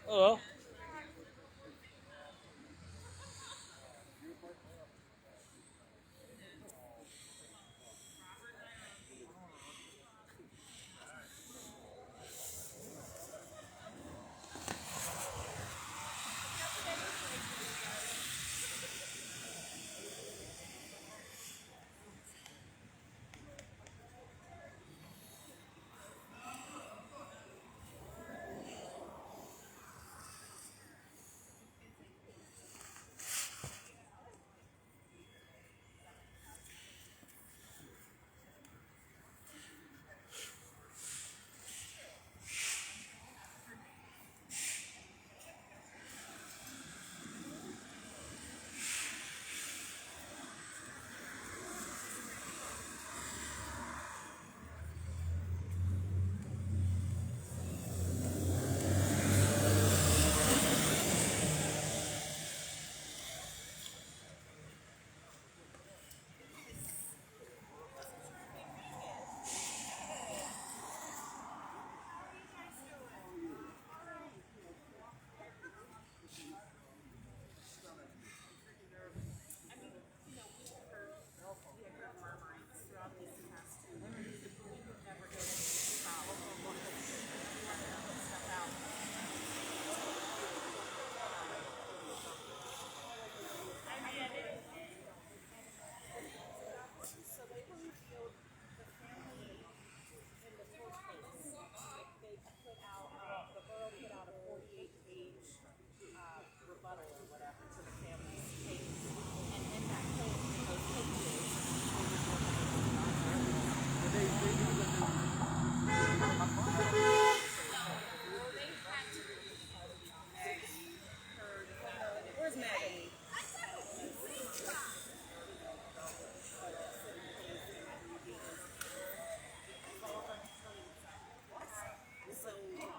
Hello.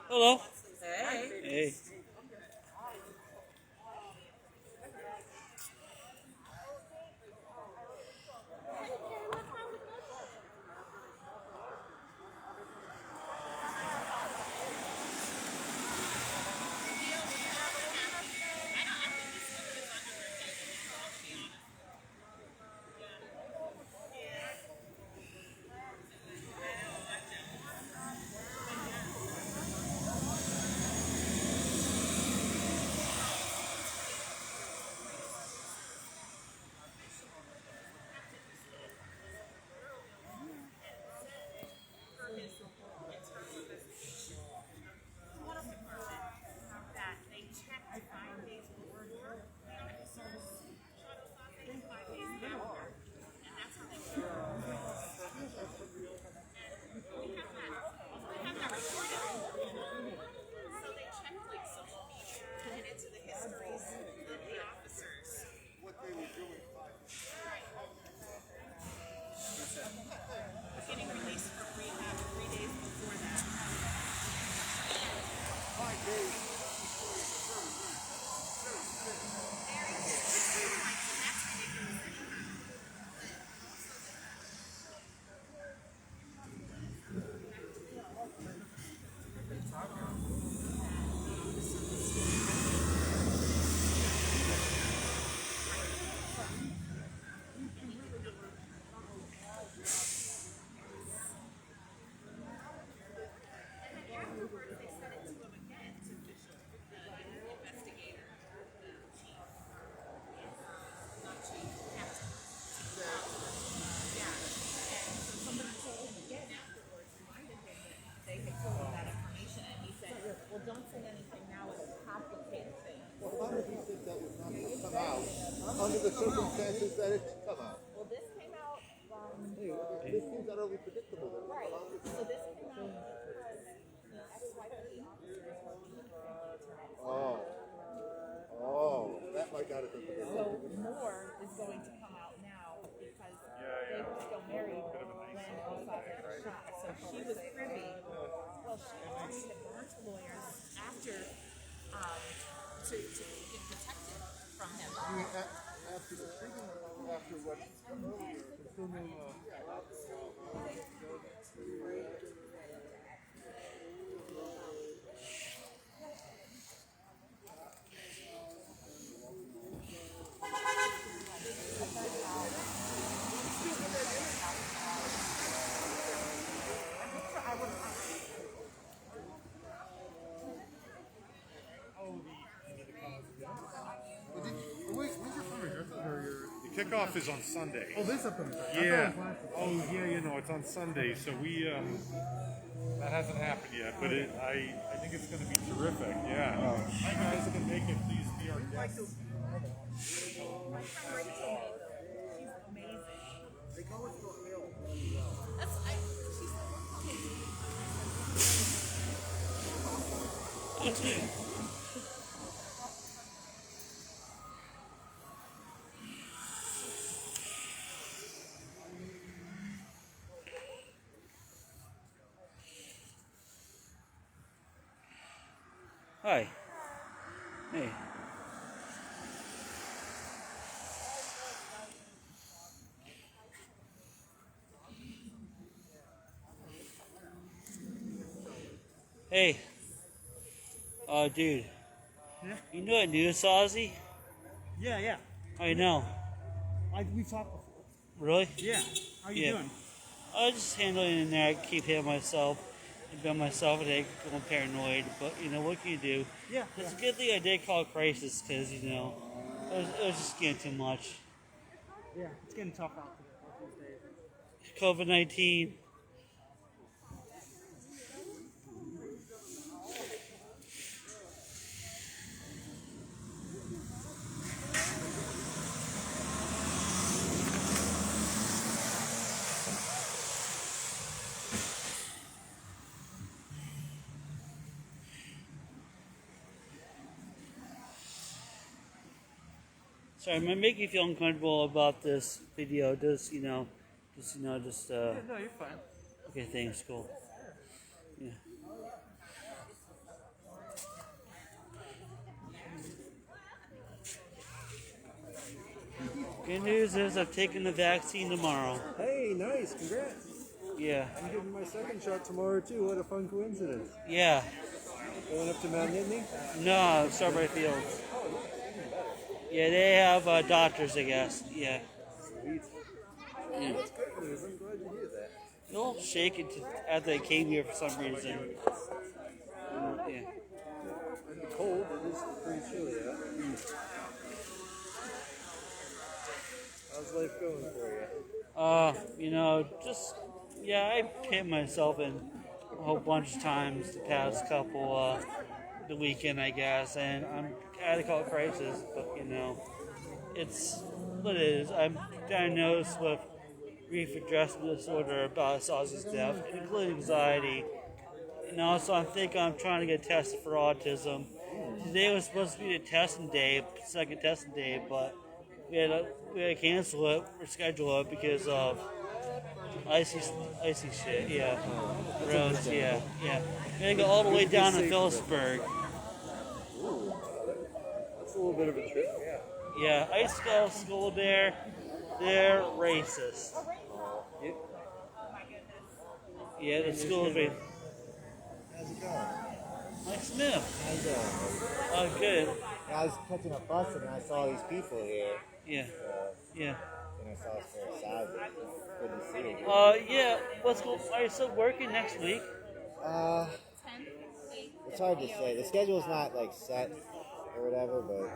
Hello. Hey. Hey. How did he think that was not going to come out under the circumstances that it's come out? Well, this came out This seems utterly predictable. That right. So this came out because the ex-wife officers were being connected. Oh, that might not have been So predictable. more is going to come out now because they were still married when Osaze was shot. So she was privy. Well, she already had gone to lawyers after to get protected from him. You mean after the shooting or after what? Assuming, kickoff is on Sunday. Oh, this upcoming Friday. Yeah. Oh, yeah. You know, it's on Sunday, so we that hasn't happened yet, but I think it's going to be terrific. Yeah. Hi guys, if you can make it, please be our guests. My friend Rachel made them. She's amazing. They go with your meal. Hi. Hey. Hey. Dude. Yeah? You know what new Osaze? Yeah. I know. We've talked before. Really? Yeah. How you Yeah. doing? I was just handling it in there. I keep hitting myself. By myself and going paranoid, but you know what can you do? Yeah. It's a good thing I did call crisis because you know it was just getting too much. Yeah. It's getting tough out these days. COVID-19. Sorry, am I making you feel uncomfortable about this video? Just No, you're fine. okay, thanks, cool. Yeah. Good news is I've taken the vaccine tomorrow. Hey, nice, congrats. Yeah. I'm getting my second shot tomorrow too. What a fun coincidence. Yeah. Going up to Mount Nittany? No, Strawberry Fields. Yeah, they have doctors, I guess. Yeah. Sweet. Yeah. That's great news. I'm glad to hear that. A little shaken after they came here for some reason. Yeah. Cold, it is pretty chilly out. How's life going for you? You know, just yeah, I hit myself in a whole bunch of times the past couple the weekend, I guess, and I had to call it crisis, but you know, it's what it is. I'm diagnosed with grief adjustment disorder about Osaze's death, including anxiety. And also, I'm trying to get tested for autism. Today was supposed to be the testing day, second testing day, but we had to cancel it, reschedule it because of icy shit. Yeah, roads. Yeah. We had to go all the way down to Phillipsburg. That's a little bit of a trip. Yeah, I used to go to school there. They're racist. Yep. Yeah, the school is racist. How's it going? Mike Smith. How you doing? Oh, good. I was catching a bus and I saw these people here. Yeah. Yeah. And I saw us for Osaze. Good to see you. Yeah. What's cool? Are you still working next week? It's hard to say. The schedule's not like set or whatever, but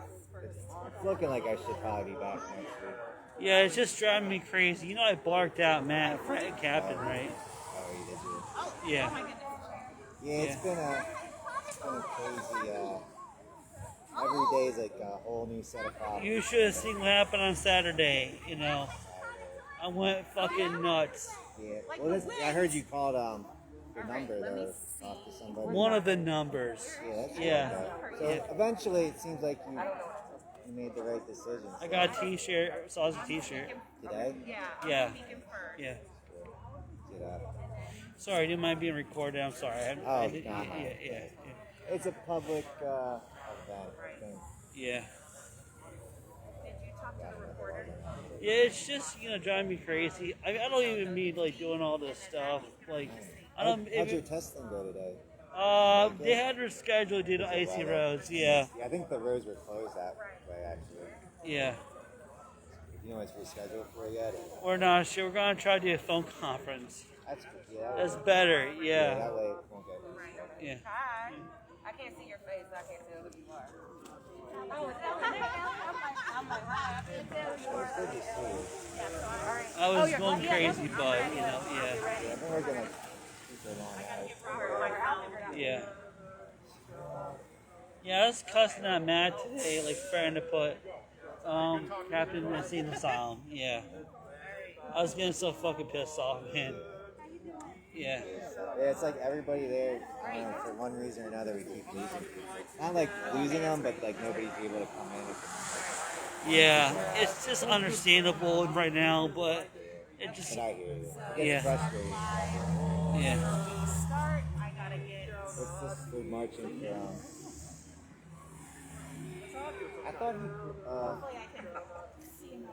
it's looking like I should probably be back next week. Yeah, it's just driving me crazy. You know, I barked out Matt, Captain, right? Oh, you did you? Yeah. Yeah, it's been a crazy. Every day is like a whole new set of problems. You should have seen what happened on Saturday. You know, I went fucking nuts. Yeah. Well, I heard you called your number to talk to somebody. One of the numbers. Yeah, that's Yeah. So eventually, it seems like you made the right decision. I got a T-shirt. Sausage T-shirt. Today? Yeah. Yeah. Did Sorry, I didn't mind being recorded. I'm sorry. Yeah. It's a public event. I think. Yeah. Did you talk to the reporter? Yeah, it's just driving me crazy. I don't even mean like doing all this stuff. Like, I don't. How'd your testing go today? They had her scheduled due to icy roads. Yeah. Yeah, I think the roads were closed that way actually. Yeah. You know it's rescheduled for yet? We're not sure. We're gonna try to do a phone conference. That's good. Yeah. That's better. Yeah, Yeah. that way it won't get. Yeah. Hi. I can't see your face, so I can't tell who you are. I was going crazy, but you know, Yeah, I've been working like super long hours. yeah. Yeah, I was cussing at Matt today, like trying to put Captain Insane Asylum. Yeah. I was getting so fucking pissed off, man. Yeah. Yeah, it's like everybody there, I don't know, for one reason or another, we keep losing people. Not like losing them, but like nobody's able to come in. Yeah, it's just understandable right now, but it just, But I hear you. It gets frustrating. yeah. Start. I gotta get. What's this we're marching from? I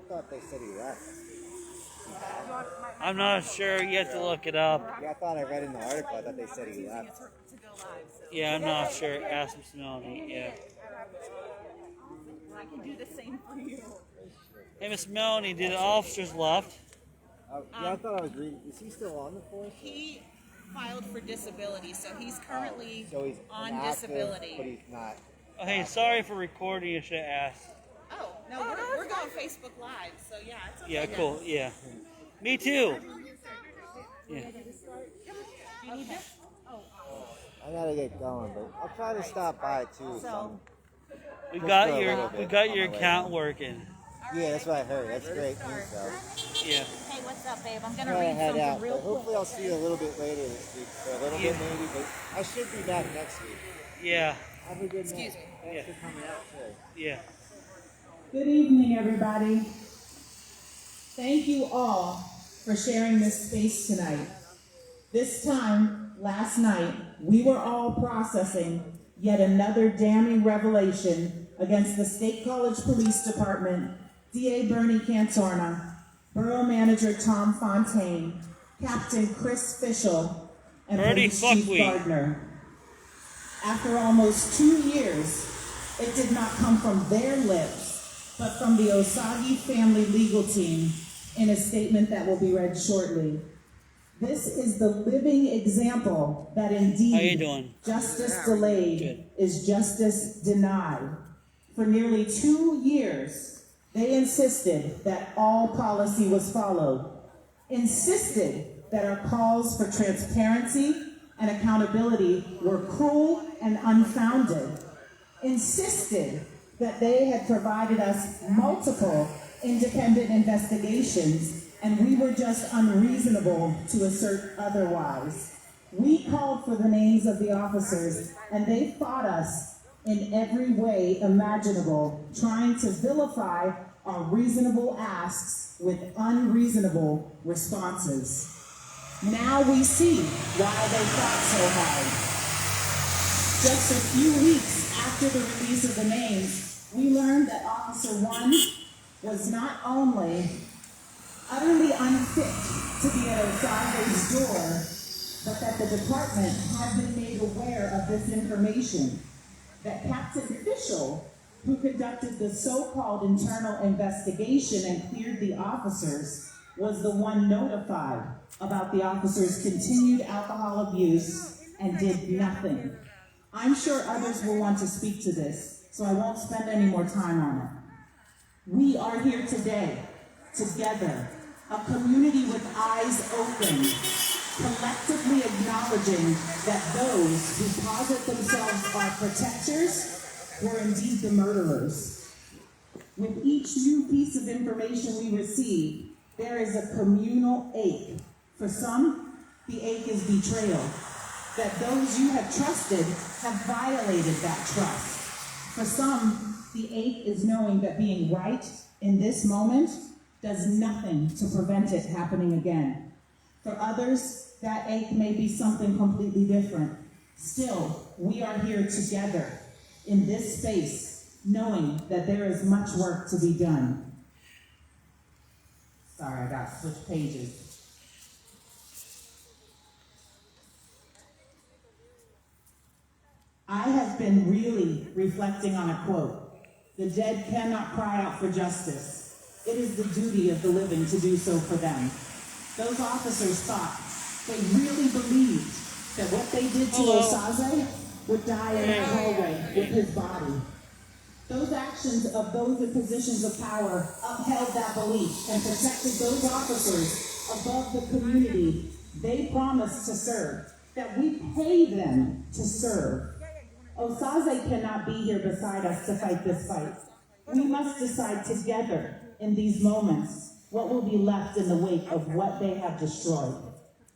thought they said he left. I'm not sure. You have to look it up. Yeah, I thought I read in the article. I thought they said he left. Yeah, I'm not sure. Ask Miss Melanie. Yeah. I can do the same for you. Hey, Miss Melanie, did the officers left? Yeah, I thought I was reading. Is he still on the force? He filed for disability, so he's currently So he's on inactive, disability. but he's not. Oh, hey, sorry for recording. You should ask. Oh, no, we're going Facebook Live, so yeah, it's okay. Yeah, cool. Yeah. Me too. Yeah. I gotta get going, but I'll try to stop by too. We Just got for a your little we bit got on your my way account home. working. Yeah, that's what I heard. That's great news, though. Yeah. Hey, what's up, babe? I'm I'm gonna gonna read head something out. real But quick. hopefully, I'll see you a little bit later this week, for a little Yeah. bit maybe. But I should be back next week. Yeah. Have a good night. Excuse me. Thanks for coming out today. Yeah. Good evening, everybody. Thank you all for sharing this space tonight. This time, last night, we were all processing yet another damning revelation against the State College Police Department, DA Bernie Cantorna, Borough Manager Tom Fontaine, Captain Chris Fischel, and Bernie Police Chief Fuckwit. Gardner. After almost 2 years, it did not come from their lips, but from the OSAGIE family legal team in a statement that will be read shortly. This is the living example that How you indeed doing? justice delayed Good. is justice denied. For nearly 2 years, they insisted that all policy was followed, insisted that our calls for transparency and accountability were cruel and unfounded, insisted that they had provided us multiple independent investigations and we were just unreasonable to assert otherwise. We called for the names of the officers and they fought us in every way imaginable, trying to vilify our reasonable asks with unreasonable responses. Now we see why they fought so hard. Just a few weeks after the release of the names, we learned that Officer 1 was not only utterly unfit to be at Osage's door, but that the department had been made aware of this information. That Captain Fischel, who conducted the so-called internal investigation and cleared the officers, was the one notified about the officers' continued alcohol abuse and did nothing. I'm sure others will want to speak to this, so I won't spend any more time on it. We are here today, together, a community with eyes open, collectively acknowledging that those who posit themselves are protectors were indeed the murderers. With each new piece of information we receive, there is a communal ache. For some, the ache is betrayal, that those you have trusted have violated that trust. For some, the ache is knowing that being right in this moment does nothing to prevent it happening again. For others, that ache may be something completely different. Still, we are here together in this space, knowing that there is much work to be done. Sorry, I got to switch pages. I have been really reflecting on a quote. The dead cannot cry out for justice. It is the duty of the living to do so for them. Those officers thought, they really believed that what they did to Osaze would die in that hallway with his body. Those actions of those in positions of power upheld that belief and protected those officers above the community they promised to serve, that we pay them to serve. Osaze cannot be here beside us to fight this fight. We must decide together in these moments what will be left in the wake of what they have destroyed.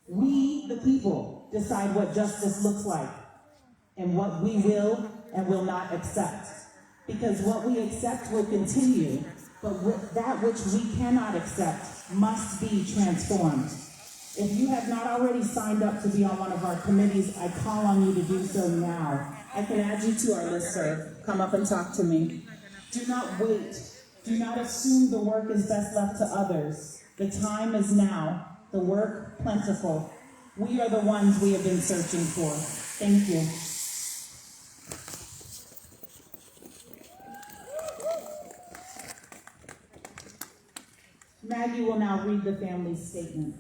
We, the people, decide what justice looks like and what we will and will not accept. Because what we accept will continue, but that which we cannot accept must be transformed. If you have not already signed up to be on one of our committees, I call on you to do so now. I can add you to our listserv. Come up and talk to me. Do not wait. Do not assume the work is best left to others. The time is now. The work plentiful. We are the ones we have been searching for. Thank you. Maggie will now read the family's statement.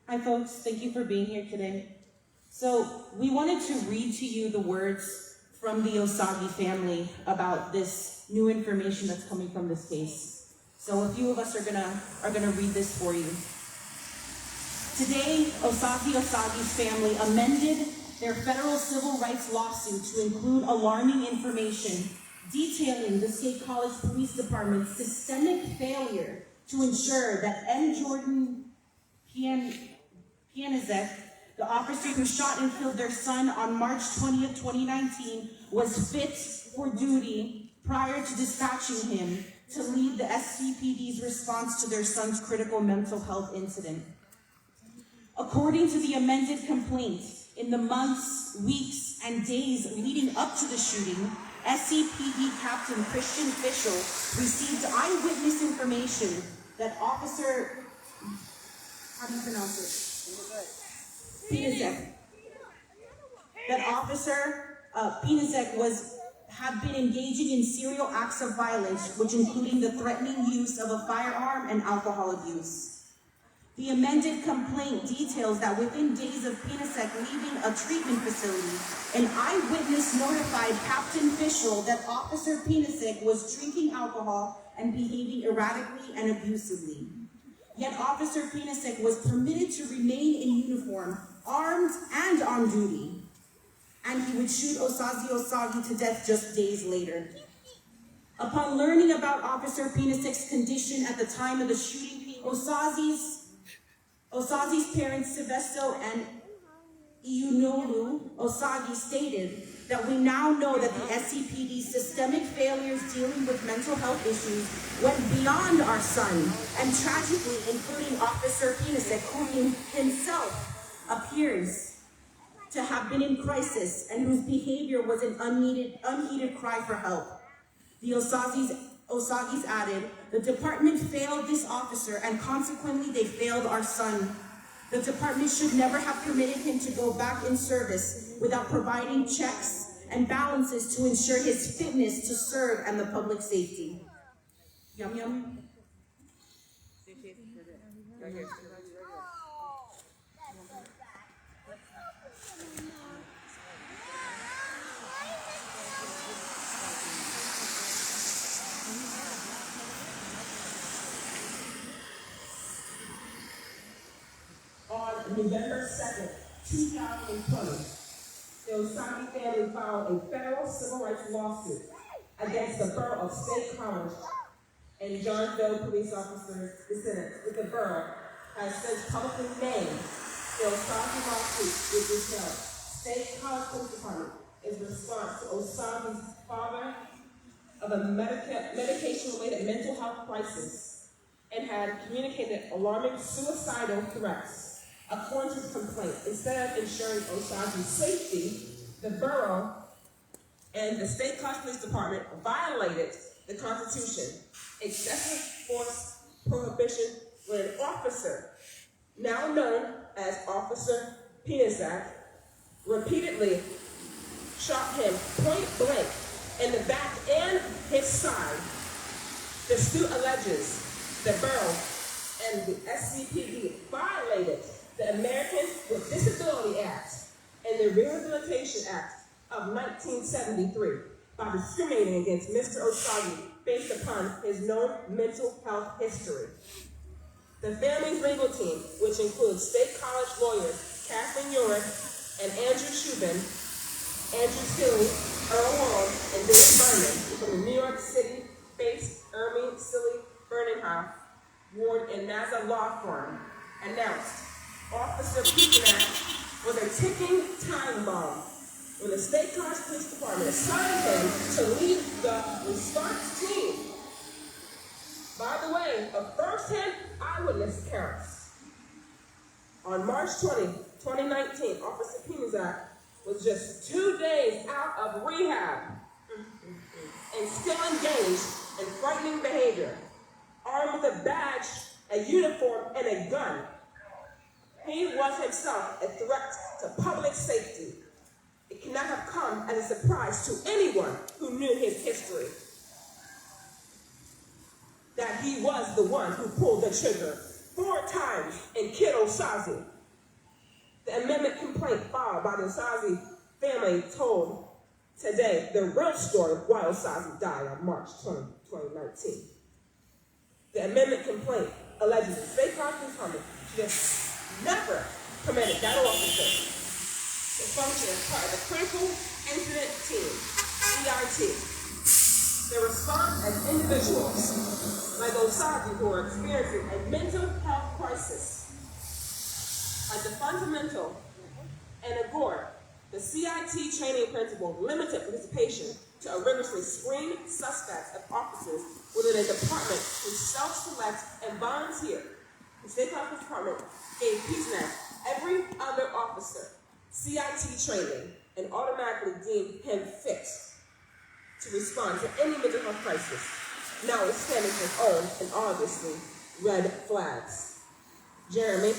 Hi folks, thank you for being here today. So we wanted to read to you the words from the Osagie family about this new information that's coming from this case. So a few of us are gonna read this for you. Today, Osagie's family amended their federal civil rights lawsuit to include alarming information detailing the State College Police Department's systemic failure to ensure that M. Jordan Pianizek, the officer who shot and killed their son on March 20th, 2019, was fit for duty prior to dispatching him to lead the SCPD's response to their son's critical mental health incident. According to the amended complaint, in the months, weeks, and days leading up to the shooting, SCPD Captain Christian Fischel received eyewitness information that Officer, how do you pronounce it? Pianizek. That Officer Pianizek had been engaging in serial acts of violence, which including the threatening use of a firearm and alcohol abuse. The amended complaint details that within days of Pianizek leaving a treatment facility, an eyewitness notified Captain Fischel that Officer Pianizek was drinking alcohol and behaving erratically and abusively. Yet Officer Pianizek was permitted to remain in uniform, armed and on duty, and he would shoot Osagie to death just days later. Upon learning about Officer Pianizek's condition at the time of the shooting, Osage's parents, Silvesto and Iyunolu Osagie, stated that we now know that the SCPD's systemic failures dealing with mental health issues went beyond our son, and tragically including Officer Pianizek, who himself appears to have been in crisis and whose behavior was an unheeded cry for help. The Osagies added, the department failed this officer and consequently they failed our son. The department should never have permitted him to go back in service without providing checks and balances to ensure his fitness to serve and the public safety. Yum yum. On November 2nd, 2020, the Osagie family filed a federal civil rights lawsuit against the borough of State College and John Doe police officers, descendants, with the borough has since publicly named the Osagie lawsuit, which is held. State College Police Department is response to Osagie's father of a medication-related mental health crisis and had communicated alarming suicidal threats. According to the complaint, instead of ensuring Osagie's safety, the borough and the State College Police Department violated the Constitution. Excessive force prohibition when an officer, now known as Officer Pianizek, repeatedly shot him point blank in the back and his side. The suit alleges the borough and the SCPD violated the Americans with Disability Act and the Rehabilitation Act of 1973 by discriminating against Mr. Osagie based upon his known mental health history. The family's legal team, which includes state college lawyers Kathleen Urick and Andrew Shubin, Andrew Silly, Earl Wald, and David Berman, from the New York City-based Ermine Silly Berninghoff, Ward and Mazza law firm, announced Officer Peternack was a ticking time bomb when the State College Police Department assigned him to lead the response team. By the way, of first-hand eyewitness accounts, on March 20, 2019, Officer Peternack was just 2 days out of rehab and still engaged in frightening behavior, armed with a badge, a uniform, and a gun. He was himself a threat to public safety. It cannot have come as a surprise to anyone who knew his history that he was the one who pulled the trigger 4 times and killed Osaze. The amendment complaint filed by the Osaze family told today the real story of why Osaze died on March 20, 2019. The amendment complaint alleges the state Congress just never permitted that officer to function as part of the Critical Incident Team, CIT. They respond as individuals like Osagie who are experiencing a mental health crisis. As a fundamental and a gore, the CIT training principle limited participation to a rigorously screen suspects of officers within a department who self-select and volunteer. The State Police Department gave Peternack every other officer CIT training and automatically deemed him fit to respond to any mental health crisis, notwithstanding his own and obviously red flags. Jeremy.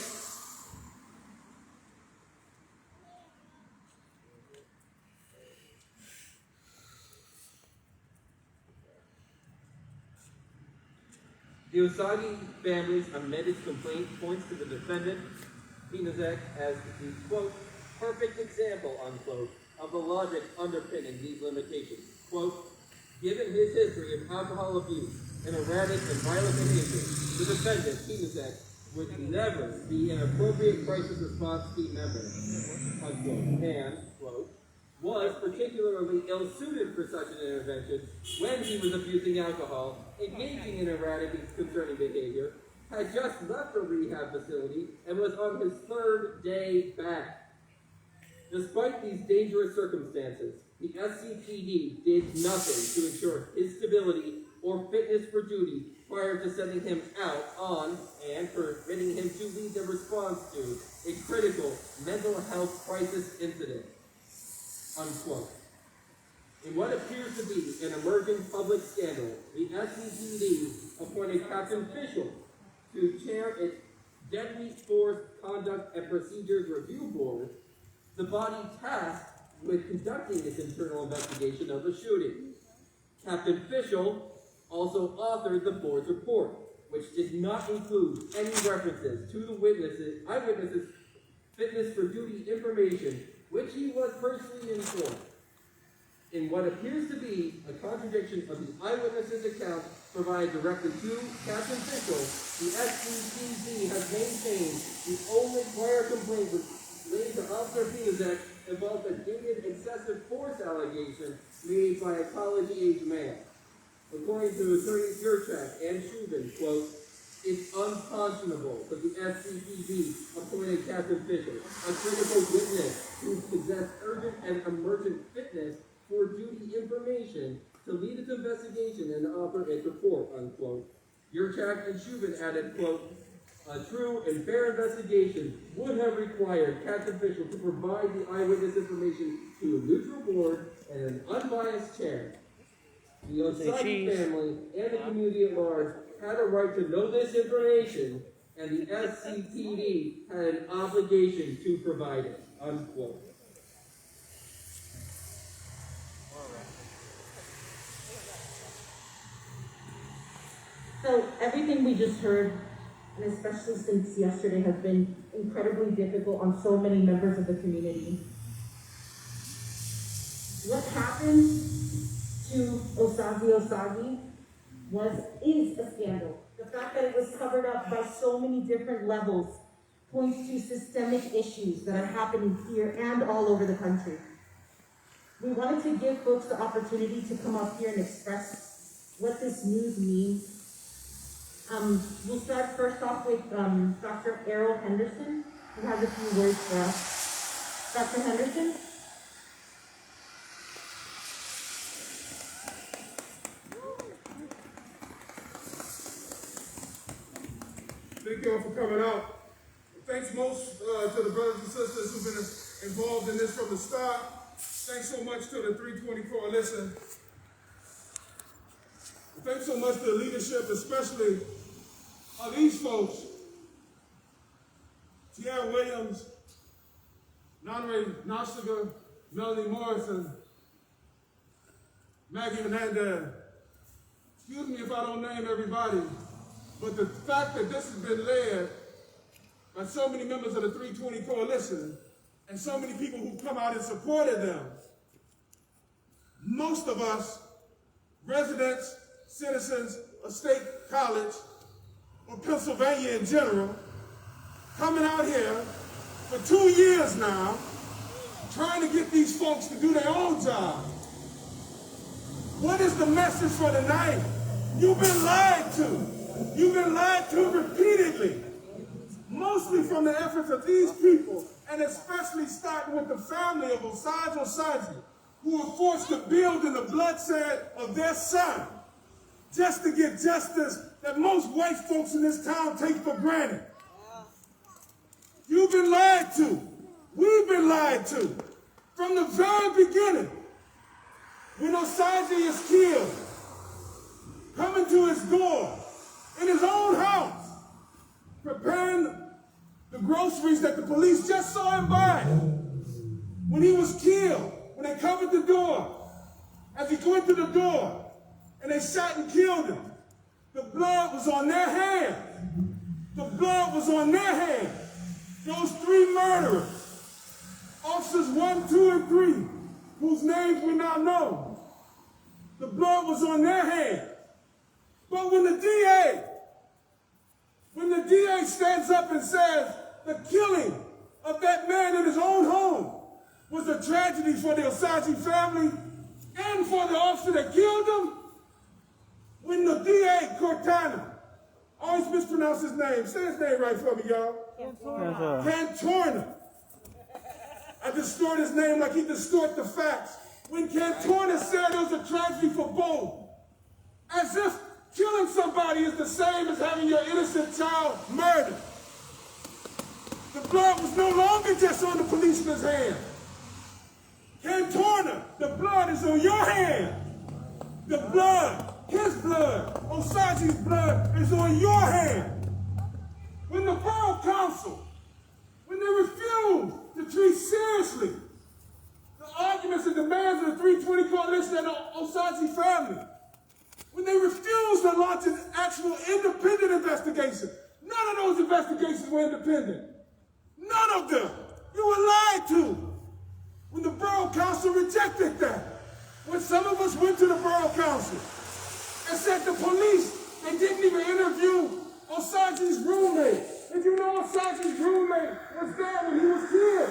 The Osagie family's amended complaint points to the defendant, Peternack, as the, quote, perfect example, unquote, of the logic underpinning these limitations. Quote, given his history of alcohol abuse and erratic and violent behavior, the defendant, Peternack, would never be an appropriate crisis response team member, unquote, and, quote, was particularly ill-suited for such an intervention when he was abusing alcohol, engaging in erratic and concerning behavior, had just left a rehab facility, and was on his 3rd day back. Despite these dangerous circumstances, the SCPD did nothing to ensure his stability or fitness for duty prior to sending him out on and permitting him to lead the response to a critical mental health crisis incident. Unquote. In what appears to be an emerging public scandal, the SCPD appointed Captain Fischel to chair its Deadly Force Conduct and Procedures Review Board, the body tasked with conducting its internal investigation of the shooting. Captain Fischel also authored the board's report, which did not include any references to the eyewitnesses' fitness for duty information, which he was personally informed. In what appears to be a contradiction of the eyewitnesses' account provided directly to Captain Fischel, the SCPD has maintained the only prior complaint related to Officer Peternack involved a dated excessive force allegation made by a college-age man. According to attorneys Yurchak and Shubin, quote, it's unconscionable that the SCPD appointed Captain Fischel, a critical witness who possessed urgent and emergent fitness for duty information, to lead its investigation and offer its report, unquote. Yurchak and Shubin added, quote, a true and fair investigation would have required Captain Fischel to provide the eyewitness information to a neutral board and an unbiased chair. The Osagie family and the community at large had a right to know this information, and the SCPD had an obligation to provide it, unquote. So everything we just heard and especially since yesterday, has been incredibly difficult on so many members of the community. What happened to OSAGIE is a scandal. The fact that it was covered up by so many different levels points to systemic issues that are happening here and all over the country. We wanted to give folks the opportunity to come up here and express what this news means. We'll start first off with Dr. Errol Henderson, who has a few words for us. Dr. Henderson? Thank you all for coming out. Thanks most to the brothers and sisters who've been involved in this from the start. Thanks so much to the 320 Coalition. Thanks so much to the leadership, especially of these folks. Tierra Williams, Nanre Nasiga, Melanie Morrison, Maggie Hernandez. Excuse me if I don't name everybody, but the fact that this has been led by so many members of the 320 Coalition and so many people who've come out and supported them, most of us, residents, citizens of State College, or Pennsylvania in general, coming out here for 2 years now, trying to get these folks to do their own job. What is the message for tonight? You've been lied to. You've been lied to repeatedly, mostly from the efforts of these people, and especially starting with the family of Osaze, who were forced to build in the bloodshed of their son, just to get justice that most white folks in this town take for granted. You've been lied to. We've been lied to. From the very beginning, when Osaze is killed, coming to his door, in his own house, preparing the groceries that the police just saw him buy. When he was killed, when they covered the door, as he went to the door, and they shot and killed him, the blood was on their hands. The blood was on their hands. Those three murderers, officers 1, 2, and 3, whose names we now know, the blood was on their hands. But when the DA stands up and says the killing of that man in his own home was a tragedy for the Osaze family and for the officer that killed him, when the DA, Cortana, always mispronounce his name, say his name right for me, y'all. Cantorna. I distort his name like he distort the facts. When Cantorna said it was a tragedy for both, as if killing somebody is the same as having your innocent child murdered. The blood was no longer just on the policeman's hand. Cantorna, the blood is on your hand. The blood, his blood, Osage's blood is on your hand. When the borough council, when they refuse to treat seriously the arguments and demands of the 320 Coalition and the Osaze family, when they refused to launch an actual independent investigation. None of those investigations were independent. None of them. You were lied to. When the Borough Council rejected that. When some of us went to the Borough Council and said the police, they didn't even interview Osage's roommate. Did you know Osage's roommate was there when he was killed?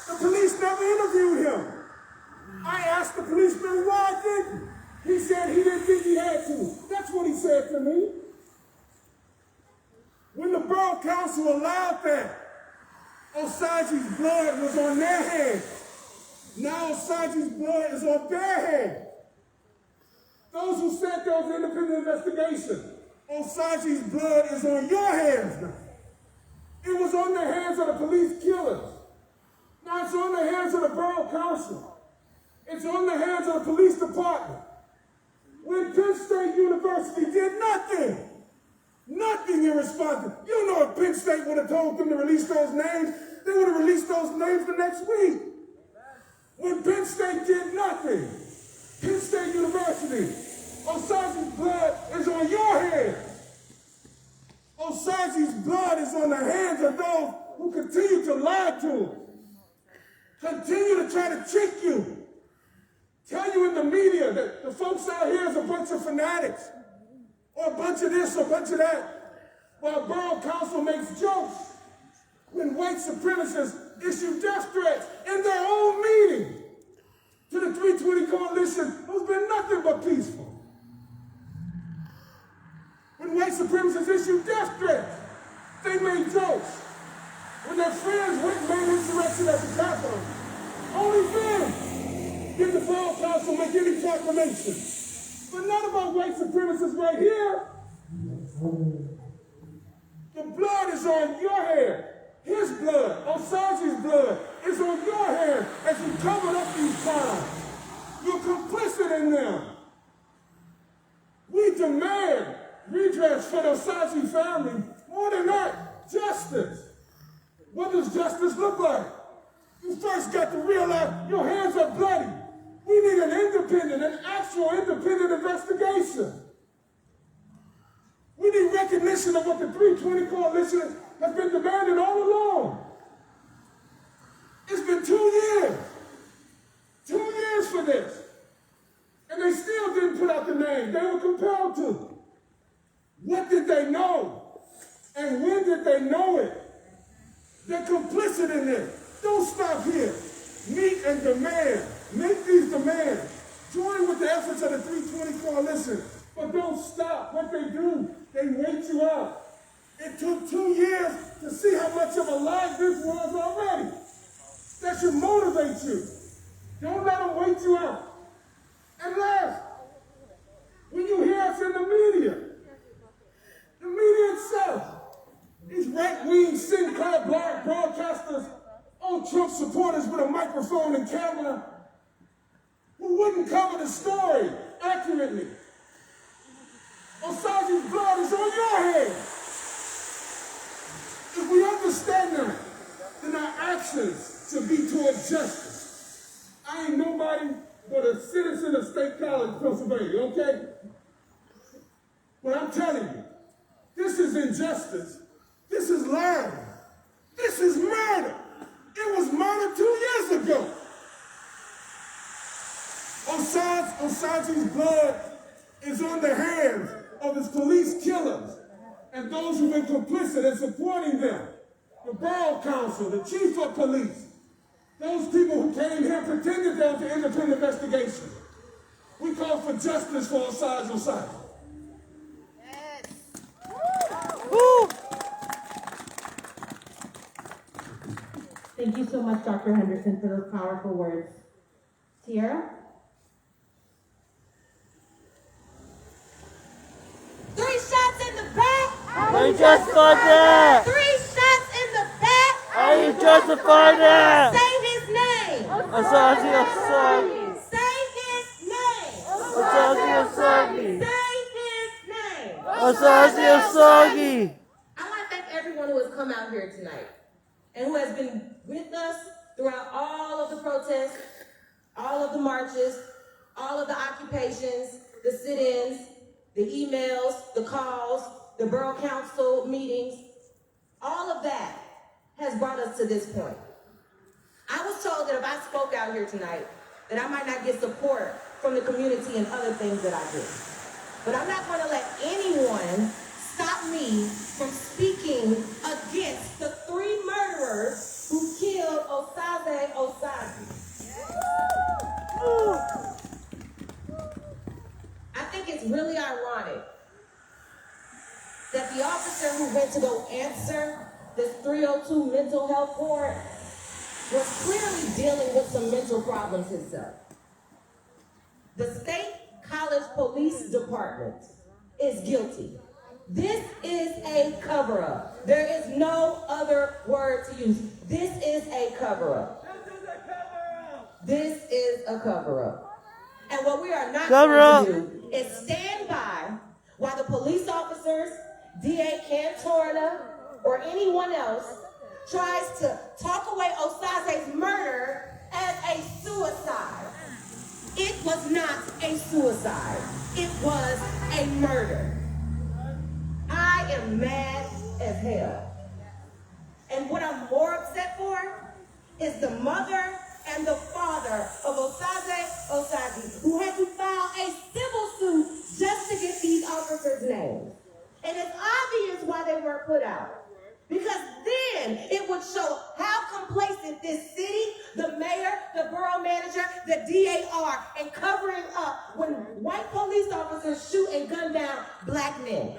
The police never interviewed him. I asked the policeman why didn't. He said he didn't think he had to. That's what he said to me. When the Borough Council allowed that, Osage's blood was on their hands. Now Osage's blood is on their hands. Those who said there was an independent investigation, Osage's blood is on your hands now. It was on the hands of the police killers. Now it's on the hands of the Borough Council. It's on the hands of the police department. When Penn State University did nothing in response. You know if Penn State would have told them to release those names, they would have released those names the next week. When Penn State did nothing, Penn State University, Osage's blood is on your hands. Osagie's blood is on the hands of those who continue to lie to him. Continue to try to trick you. Tell you in the media that the folks out here is a bunch of fanatics. Or a bunch of this, or a bunch of that. While borough council makes jokes when white supremacists issue death threats in their own meeting to the 320 coalition, who's been nothing but peaceful. When white supremacists issue death threats, they made jokes. When their friends went and made insurrection at the Capitol, only then did the borough council make any proclamation. But not about white supremacists right here. The blood is on your hand. His blood, Osage's blood, is on your hand as you covered up these crimes. You're complicit in them. We demand redress for the Osage family. More than that, justice. What does justice look like? You first got to realize your hands are bloody. We need an actual independent investigation. We need recognition of what the 320 coalition has been demanding all along. It's been 2 years. 2 years for this. And they still didn't put out the name. They were compelled to. What did they know? And when did they know it? They're complicit in this. Don't stop here. Meet and demand. Make these demands. Join with the efforts of the 320 coalition. But don't stop. What they do, they wait you out. It took 2 years to see how much of a lie this was already. That should motivate you. Don't let them wait you out. And last, when you hear us in the media itself, these right-wing sin-cloud broadcasters, old Trump supporters with a microphone and camera, who wouldn't cover the story accurately. Osage's blood is on your hands. If we understand that, then our actions should be towards justice. I ain't nobody but a citizen of State College, Pennsylvania, okay? But I'm telling you, this is injustice. This is lying. This is murder. It was murder 2 years ago. Osage's blood is on the hands of his police killers and those who've been complicit in supporting them. The borough council, the chief of police, those people who came here pretended there was an independent investigation. We call for justice for Osage. Yes. Woo! Thank you so much, Dr. Henderson, for those powerful words. Tiara? 3 shots in the back. Are you justified that? 3 shots in the back. Are you justified that? Say his name. Osagie, Osagie. Say his name. Osagie, Osagie. Say his name. Osagie, Osagie. I want to thank everyone who has come out here tonight and who has been with us throughout all of the protests, all of the marches, all of the occupations, the sit-ins, the emails, the calls, the borough council meetings. All of that has brought us to this point. I was told that if I spoke out here tonight, that I might not get support from the community and other things that I do. But I'm not going to let anyone stop me from speaking against the 3 murderers who killed Osaze. I think it's really ironic that the officer who went to go answer this 302 mental health board was clearly dealing with some mental problems himself. The State College Police Department is guilty. This is a cover-up. There is no other word to use. This is a cover-up. This is a cover-up. And what we are not going to do is stand by while the police officers, DA Cantorna, or anyone else tries to talk away Osaze's murder as a suicide. It was not a suicide. It was a murder. I am mad hell. And what I'm more upset for is the mother and the father of Osaze, who had to file a civil suit just to get these officers' names. And it's obvious why they weren't put out. Because then it would show how complacent this city, the mayor, the borough manager, the DA are in covering up when white police officers shoot and gun down black men.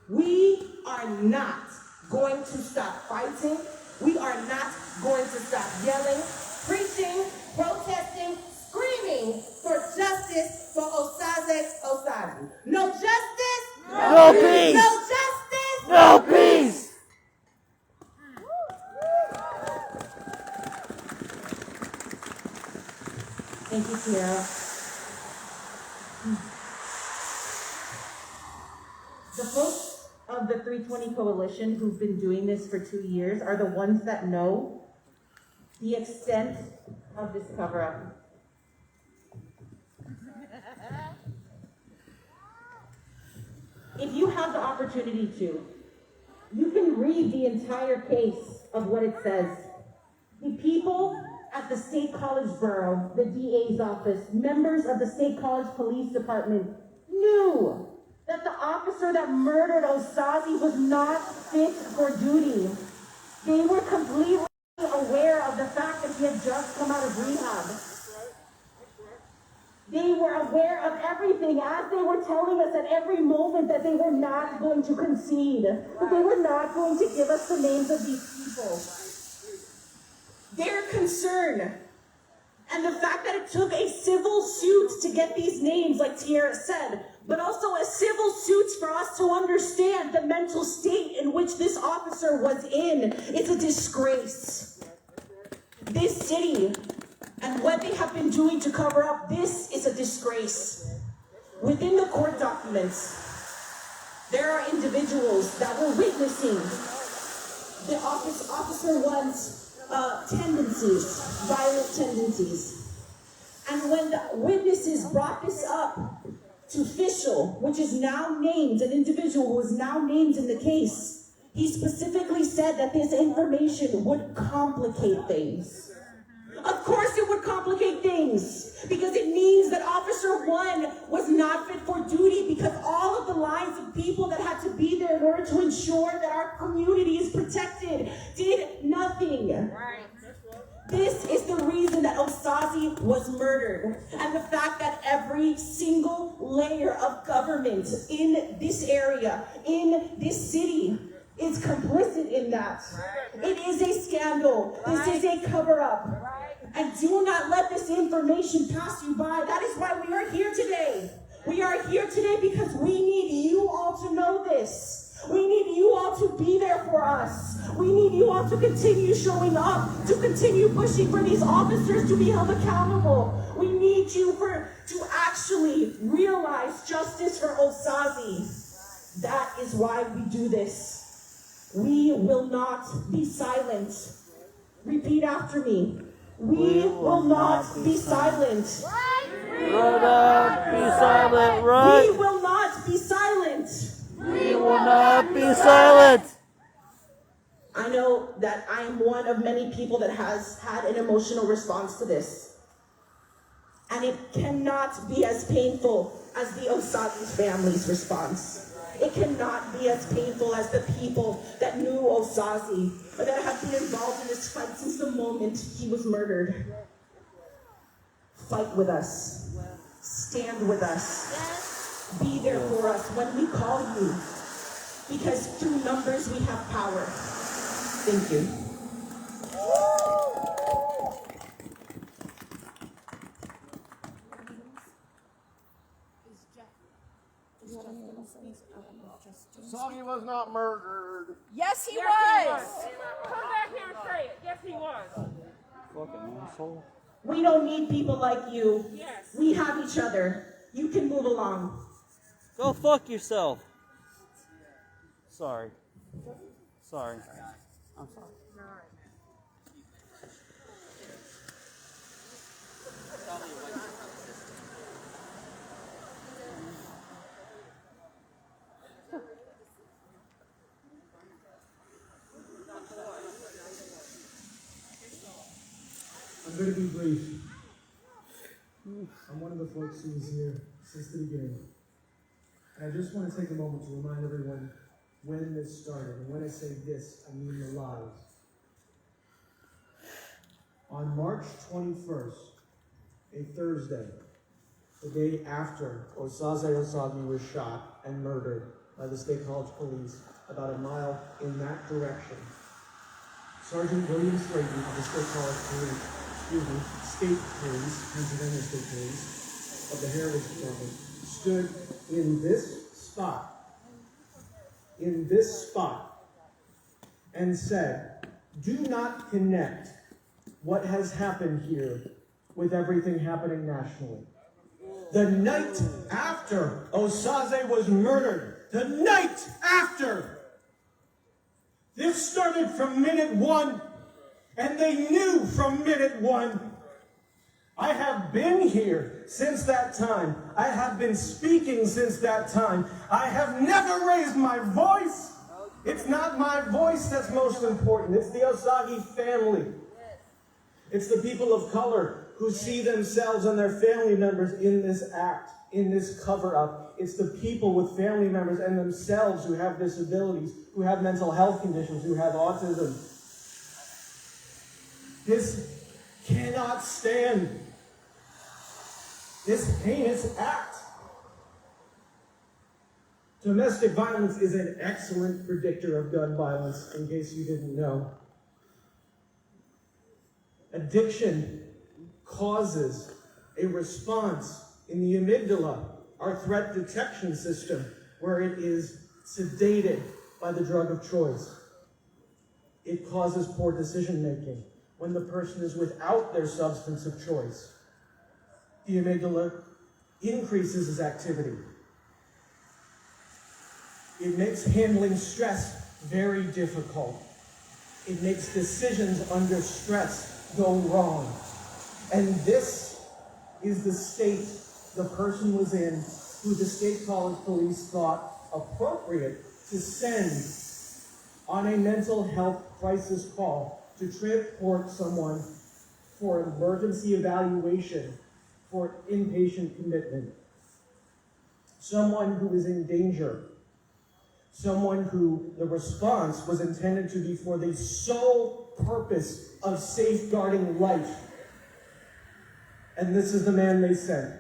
We are not going to stop fighting. We are not going to stop yelling, preaching, protesting, screaming for justice for Osaze. No justice, No peace. No justice, No peace. Thank you, Tiara. The folks of the 320 Coalition who've been doing this for 2 years are the ones that know the extent of this cover-up. If you have the opportunity to, you can read the entire case of what it says. The people at the State College Borough, the DA's office, members of the State College Police Department knew that the officer that murdered Osaze was not fit for duty. They were completely aware of the fact that he had just come out of rehab. They were aware of everything as they were telling us at every moment that they were not going to concede, that they were not going to give us the names of these people. Their concern and the fact that it took a civil suit to get these names, like Tiara said, but also a civil suit for us to understand the mental state in which this officer was in. It's a disgrace. This city and what they have been doing to cover up this is a disgrace. Within the court documents, there are individuals that were witnessing the officer one's tendencies, violent tendencies. And when the witnesses brought this up to Fischel, which is now named, an individual who is now named in the case, he specifically said that this information would complicate things. Of course it would complicate things, because it means that Officer 1 was not fit for duty because all of the lines of people that had to be there in order to ensure that our community is protected did nothing. Right. This is the reason that Osaze was murdered, and the fact that every single layer of government in this area, in this city, is complicit in that. It is a scandal. This is a cover-up. And do not let this information pass you by. That is why we are here today. We are here today because we need you all to know this. We need you all to be there for us. We need you all to continue showing up, to continue pushing for these officers to be held accountable. We need you to actually realize justice for Osaze. That is why we do this. We will not be silent. Repeat after me. We will not be silent. We will not be silent, right? We will not be silent. We will not be silent. I know that I am one of many people that has had an emotional response to this. And it cannot be as painful as the Osaze family's response. It cannot be as painful as the people that knew Osaze, or that have been involved in this fight since the moment he was murdered. Fight with us. Stand with us. Be there for us when we call you. Because through numbers we have power. Thank you. Osaze was not murdered. Yes, he was. Come back here and say it. Yes, he was. Fucking asshole. We don't need people like you. Yes. We have each other. You can move along. Go fuck yourself. Sorry. Sorry. I'm sorry. I'm going to be brief. I'm one of the folks who was here since the beginning. And I just want to take a moment to remind everyone when this started. And when I say this, I mean the lies. On March 21st, a Thursday, the day after Osagie was shot and murdered by the State College Police about a mile in that direction, Sergeant William Slade of the State College Police, State Police, Pennsylvania State Police, of the Heritage Department, stood in this spot, and said, "Do not connect what has happened here with everything happening nationally." The night after Osaze was murdered, the night after, this started from minute one, and they knew from minute one. I have been here since that time. I have been speaking since that time. I have never raised my voice. It's not my voice that's most important. It's the Osagie family. It's the people of color who see themselves and their family members in this act, in this cover-up. It's the people with family members and themselves who have disabilities, who have mental health conditions, who have autism. This cannot stand. This heinous act. Domestic violence is an excellent predictor of gun violence, in case you didn't know. Addiction causes a response in the amygdala, our threat detection system, where it is sedated by the drug of choice. It causes poor decision making when the person is without their substance of choice. The amygdala increases its activity. It makes handling stress very difficult. It makes decisions under stress go wrong. And this is the state the person was in, who the State College Police thought appropriate to send on a mental health crisis call to transport someone for emergency evaluation for inpatient commitment. Someone who is in danger. Someone who the response was intended to be for the sole purpose of safeguarding life. And this is the man they sent.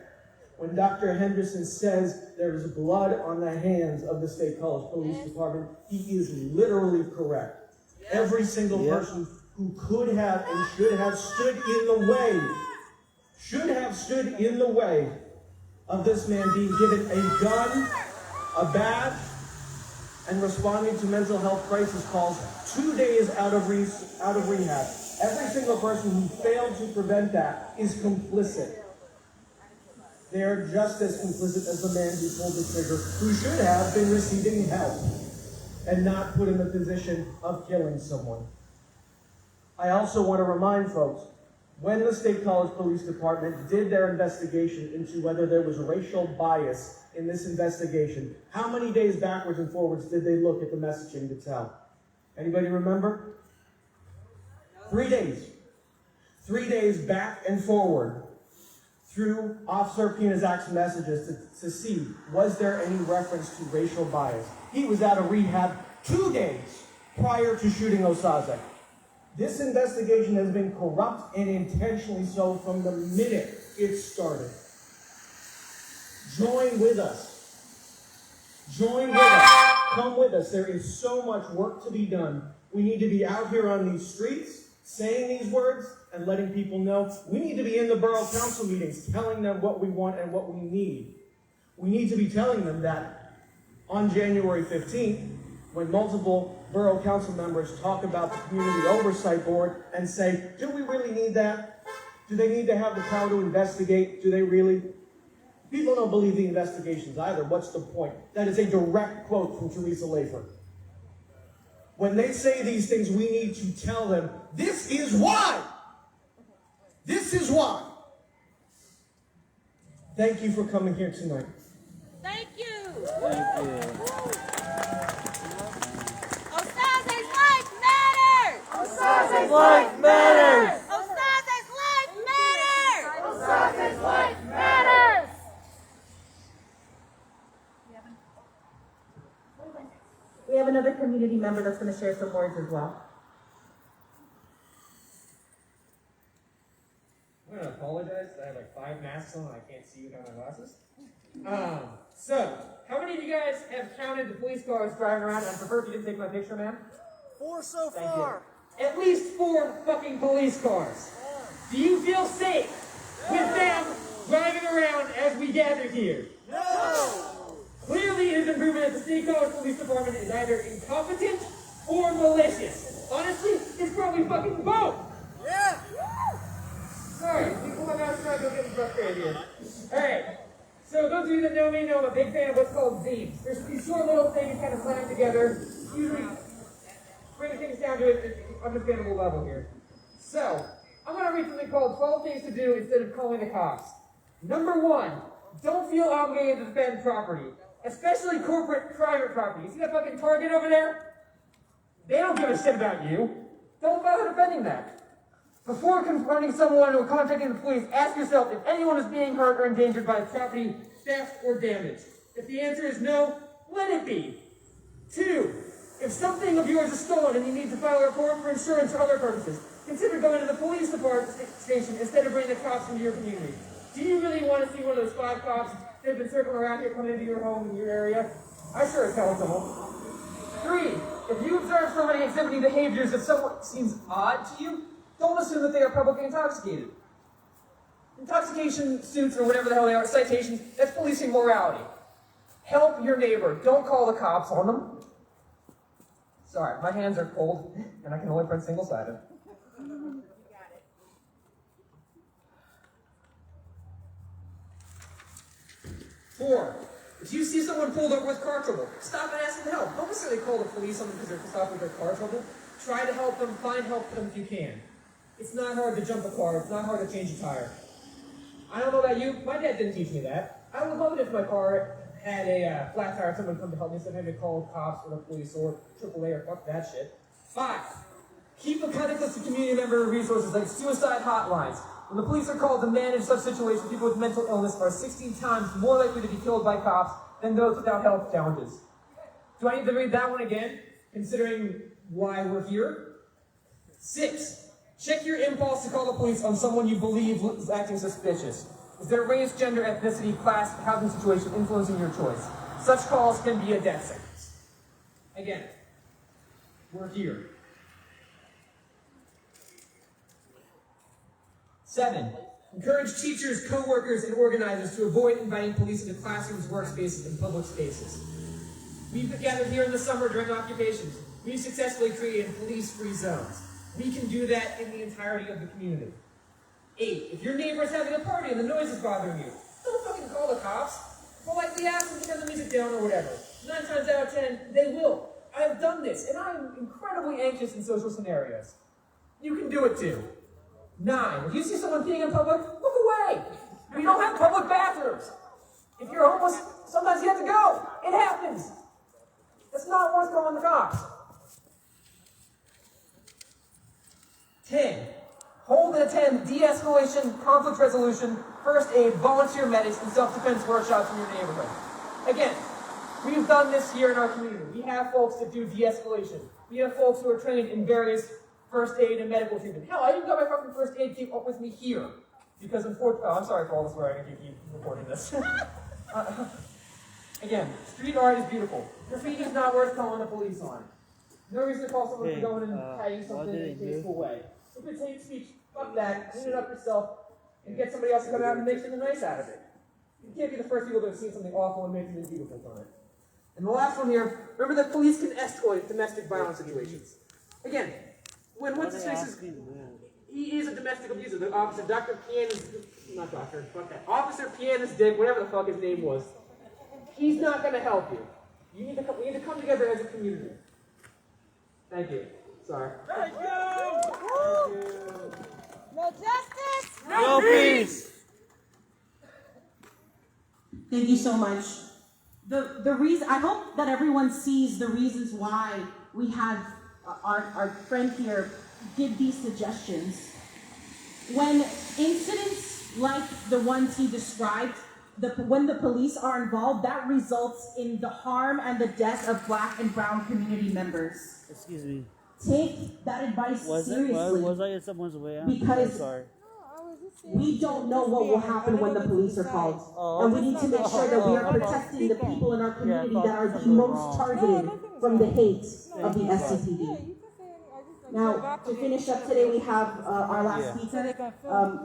When Dr. Henderson says there is blood on the hands of the State College Police Department, he is literally correct. Every single person who could have and should have stood in the way of this man being given a gun, a badge, and responding to mental health crisis calls 2 days out of rehab. Every single person who failed to prevent that is complicit. They are just as complicit as the man who pulled the trigger, who should have been receiving help and not put in the position of killing someone. I also want to remind folks, when the State College Police Department did their investigation into whether there was racial bias in this investigation, how many days backwards and forwards did they look at the messaging to tell? Anybody remember? 3 days. 3 days back and forward through Officer Pinazak's messages to see, was there any reference to racial bias? He was out of rehab 2 days prior to shooting Osaze. This investigation has been corrupt and intentionally so from the minute it started. Join with us. Join with us. Come with us. There is so much work to be done. We need to be out here on these streets saying these words and letting people know. We need to be in the borough council meetings telling them what we want and what we need. We need to be telling them that on January 15th, when multiple borough council members talk about the community oversight board and say, do we really need that? Do they need to have the power to investigate? Do they really? People don't believe the investigations either. What's the point? That is a direct quote from Teresa Lafer. When they say these things, we need to tell them, this is why. This is why. Thank you for coming here tonight. Thank you. Thank you. Osaze's life matters. Osaze's life matters. Osaze's life another community member that's going to share some words as well. I'm going to apologize. I have like 5 masks on and I can't see without my glasses. So, how many of you guys have counted the police cars driving around? And I prefer if you didn't take my picture, ma'am. 4 so Thank far. you. At least 4 fucking police cars. Do you feel safe with them driving around as we gather here? No! Clearly, it has been proven that the State College Police Department is either incompetent or malicious. Honestly, it's probably fucking both. Yeah! Sorry, people are not trying to get frustrated here. Alright, so those of you that know me know I'm a big fan of what's called zines. There's these short little things kind of slammed together, usually bring things down to an understandable level here. So, I'm going to read something called 12 Things to Do Instead of Calling the Cops. Number 1, don't feel obligated to defend property, especially corporate private property. You see that fucking Target over there? They don't give a shit about you. Don't bother defending that. Before confronting someone or contacting the police, ask yourself if anyone is being hurt or endangered by property theft or damage. If the answer is no, let it be. 2, if something of yours is stolen and you need to file a report for insurance or other purposes, consider going to the police department station instead of bringing the cops into your community. Do you really want to see one of those 5 cops that have been circling around here coming into your home in your area? I sure as hell don't. 3, if you observe somebody exhibiting behaviors that somewhat seems odd to you, don't assume that they are publicly intoxicated. Intoxication suits, or whatever the hell they are, citations, that's policing morality. Help your neighbor. Don't call the cops on them. Sorry, my hands are cold, and I can only print single-sided. 4, if you see someone pulled over with car trouble, stop and ask them help. Don't necessarily call the police on them because they're stopped with their car trouble. Try to help them, find help for them if you can. It's not hard to jump a car, it's not hard to change a tire. I don't know about you, my dad didn't teach me that. I would love it if my car had a flat tire, someone would come to help me, instead of having to call cops or the police or AAA or fuck that shit. 5, keep a contact list of community member resources like suicide hotlines. When the police are called to manage such situations, people with mental illness are 16 times more likely to be killed by cops than those without health challenges. Do I need to read that one again, considering why we're here? 6, check your impulse to call the police on someone you believe is acting suspicious. Is their race, gender, ethnicity, class, housing situation influencing your choice? Such calls can be a death sentence. Again, we're here. 7, encourage teachers, co-workers, and organizers to avoid inviting police into classrooms, workspaces, and public spaces. We've gathered here in the summer during occupations. We've successfully created police-free zones. We can do that in the entirety of the community. 8, if your neighbor is having a party and the noise is bothering you, don't fucking call the cops. We'll likely ask them to turn the music down or whatever. 9 times out of 10, they will. I have done this, and I'm incredibly anxious in social scenarios. You can do it too. 9, if you see someone peeing in public, look away. We don't have public bathrooms. If you're homeless, sometimes you have to go. It happens. It's not worth calling the cops. 10, hold and attend de-escalation, conflict resolution, first aid, volunteer medics, and self-defense workshops in your neighborhood. Again, we've done this here in our community. We have folks that do de-escalation. We have folks who are trained in various first aid and medical treatment. Hell, I even got my fucking first aid team up with me here. Because unfortunately, I'm sorry for all the swearing if you keep recording this. Again, street art is beautiful. Graffiti is not worth calling the police on. No reason to call someone for going and tagging something in a tasteful way. If it's hate speech, fuck that, clean it up yourself, and get somebody else to come out and make something nice out of it. You can't be the first people that have seen something awful and make something beautiful from it. And the last one here, remember that police can escalate domestic violence situations. Again, when what's his face is, he is a domestic abuser. The officer, Dr. Pianist, not doctor, fuck that. Officer Pianist Dick, whatever the fuck his name was, he's not going to help you. We need to come together as a community. Thank you. Sorry. Thank you. No justice. No peace. Thank you so much. The reason, I hope that everyone sees the reasons why we have our friend here give these suggestions. When incidents like the ones he described when the police are involved, that results in the harm and the death of Black and brown community members. Excuse me. Take that advice seriously. Was I in someone's way? Because sorry. we don't know what will happen when the police are called. And we need to make sure that we are protecting the people in our community that are the most targeted from the hate of the SCPD. Now, to finish up today, we have our last speaker,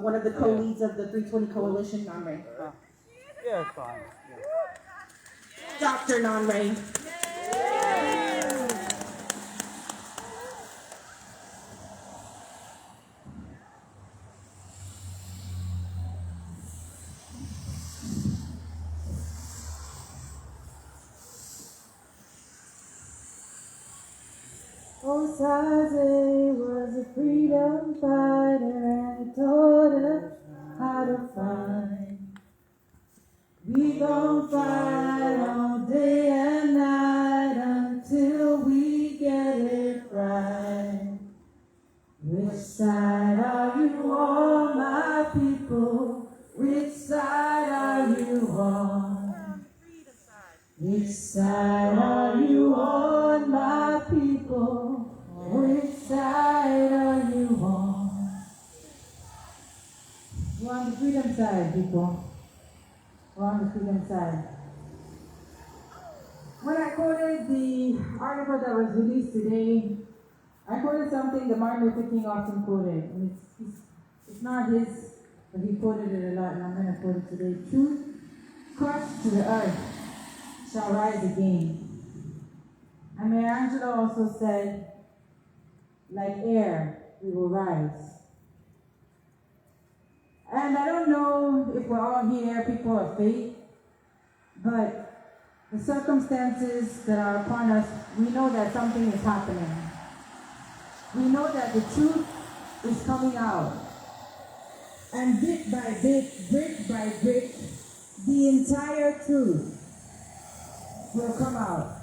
one of the co-leads of the 320 Coalition, Nanray. Yeah, it's fine. Dr. Nanray. Osaze was a freedom fighter and he taught us how to fight. We gon' fight all day and night until we get it right. Which side are you on, my people? Which side are you on? Which side are you on, my people? Which side are you on? We're on the freedom side, people. We're on the freedom side. When I quoted the article that was released today, I quoted something that Martin Luther King often quoted. And it's not his, but he quoted it a lot, and I'm going to quote it today. Truth crushed to the earth shall rise again. And Mayor Angelo also said, like air, we will rise. And I don't know if we're all here, people of faith, but the circumstances that are upon us, we know that something is happening. We know that the truth is coming out. And bit by bit, brick by brick, the entire truth will come out.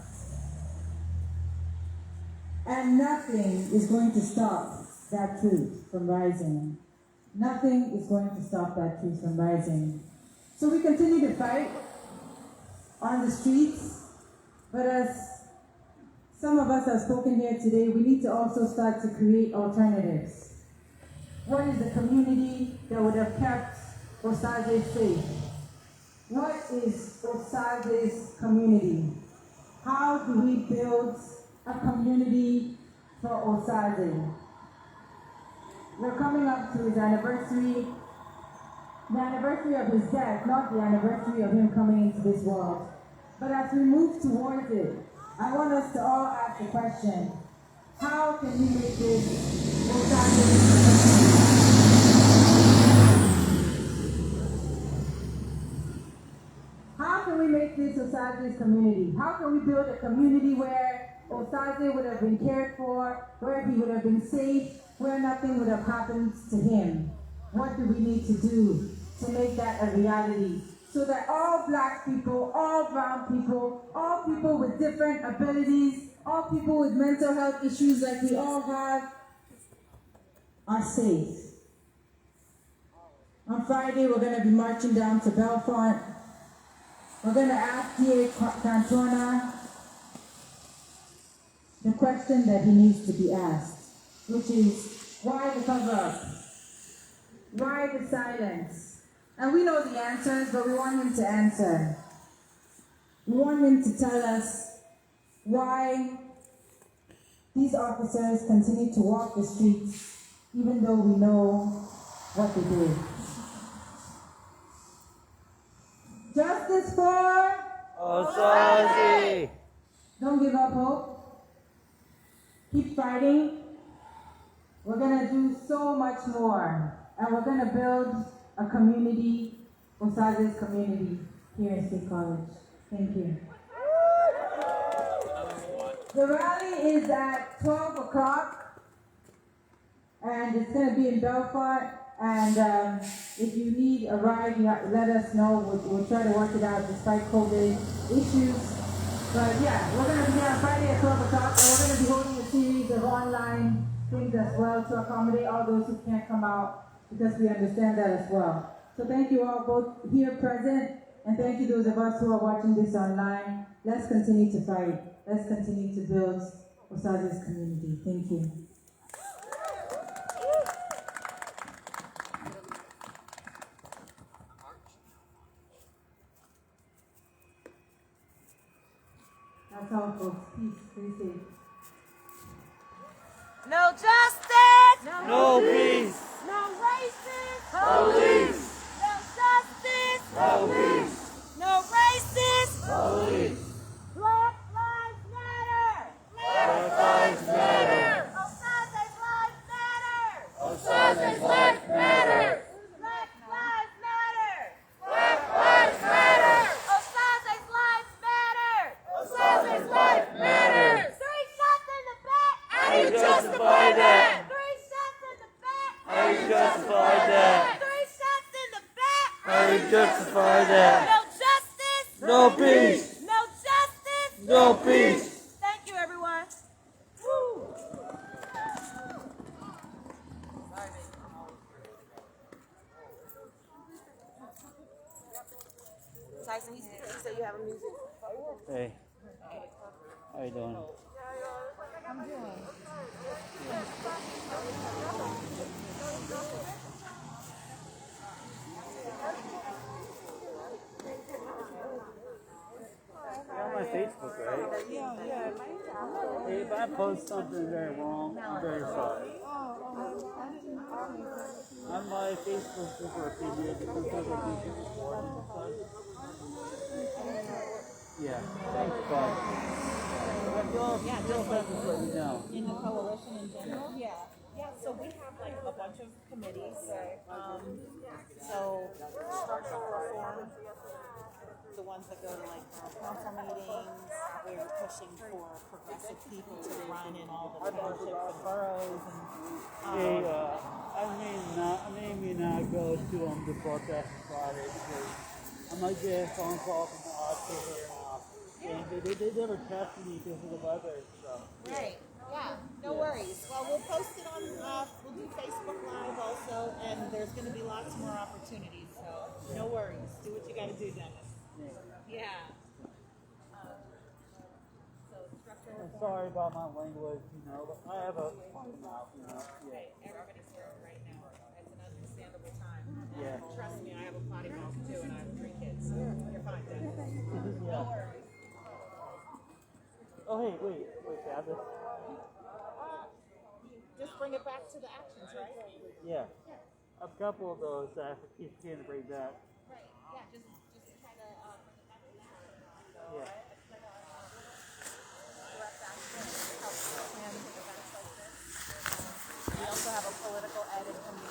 And nothing is going to stop that truth from rising. Nothing is going to stop that truth from rising. So we continue to fight on the streets, but as some of us have spoken here today, we need to also start to create alternatives. What is the community that would have kept Osaze safe? What is Osaze's community? How do we build a community for Osaze? We're coming up to his anniversary, the anniversary of his death, not the anniversary of him coming into this world. But as we move towards it, I want us to all ask the question, how can we make this Osaze? How can we make this Osage's community? How can we build a community where Osaze would have been cared for, where he would have been safe, where nothing would have happened to him? What do we need to do to make that a reality? So that all Black people, all brown people, all people with different abilities, all people with mental health issues like we all have, are safe. On Friday, we're going to be marching down to Belfont. We're going to ask D.A. Cantona the question that he needs to be asked, which is, why the cover-up? Why the silence? And we know the answers, but we want him to answer. We want him to tell us why these officers continue to walk the streets, even though we know what they did. Justice for Osaze! Don't give up hope. Keep fighting. We're going to do so much more. And we're going to build a community, Osaze's community, here at State College. Thank you. The rally is at 12 o'clock. And it's going to be in Belfont. And if you need a ride, let us know. We'll try to work it out despite COVID issues. But yeah, we're going to be here on Friday at 12 o'clock. And we're going to be holding a series of online things as well to accommodate all those who can't come out, because we understand that as well. So thank you all, both here present And thank you those of us who are watching this online. Let's continue to fight. Let's continue to build Osage's community. Thank you. That's all, folks. Peace. Stay safe. No justice! No peace! No racist! Police! No justice! Police! No racist! Police! Black lives matter! Black lives matter! Osage's lives matter! Osage's lives matter! Black lives matter! Black lives matter! Osage's lives matter! Osage's lives matter! 3 shots in the back! How do you justify that? 3 shots in the back! How do you justify that? 3 shots in the back! How do you justify that? No justice! No peace! No justice! No peace! Thank you, everyone. Woo. Tyson, he said you have a music. Hey, how you doing? I'm doing. You're on my Facebook, right? Yeah. Hey, if I post something very wrong, I'm very sorry. On my Facebook super opinion, yeah, thanks, bud. Yeah, just let me know. In the coalition in general? Yeah. Yeah, so we have like a bunch of committees. So structural reform, the ones that go to like council meetings, we're pushing for progressive people to run in all the townships and boroughs Hey, I may not go to the protest Friday because I might get a phone call from the hospital and they never tested me because of the weather and stuff. Right. Yeah. No worries. Well, we'll post it on. We'll do Facebook Live also, and there's going to be lots more opportunities. So no worries. Do what you got to do, Dennis. Yeah. I'm sorry about my language, but I have a funny mouth, Hey, everybody's here right now. It's an understandable time. Yeah. Trust me, I have a potty mouth too, and I have 3 kids. So you're fine, Dennis. Yeah. No worries. Oh, hey, wait, Sabbath. Just bring it back to the actions, right? Yeah. A couple of those I keep getting to bring back. Right. Yeah. Just try to bring it back to the actions. Yeah.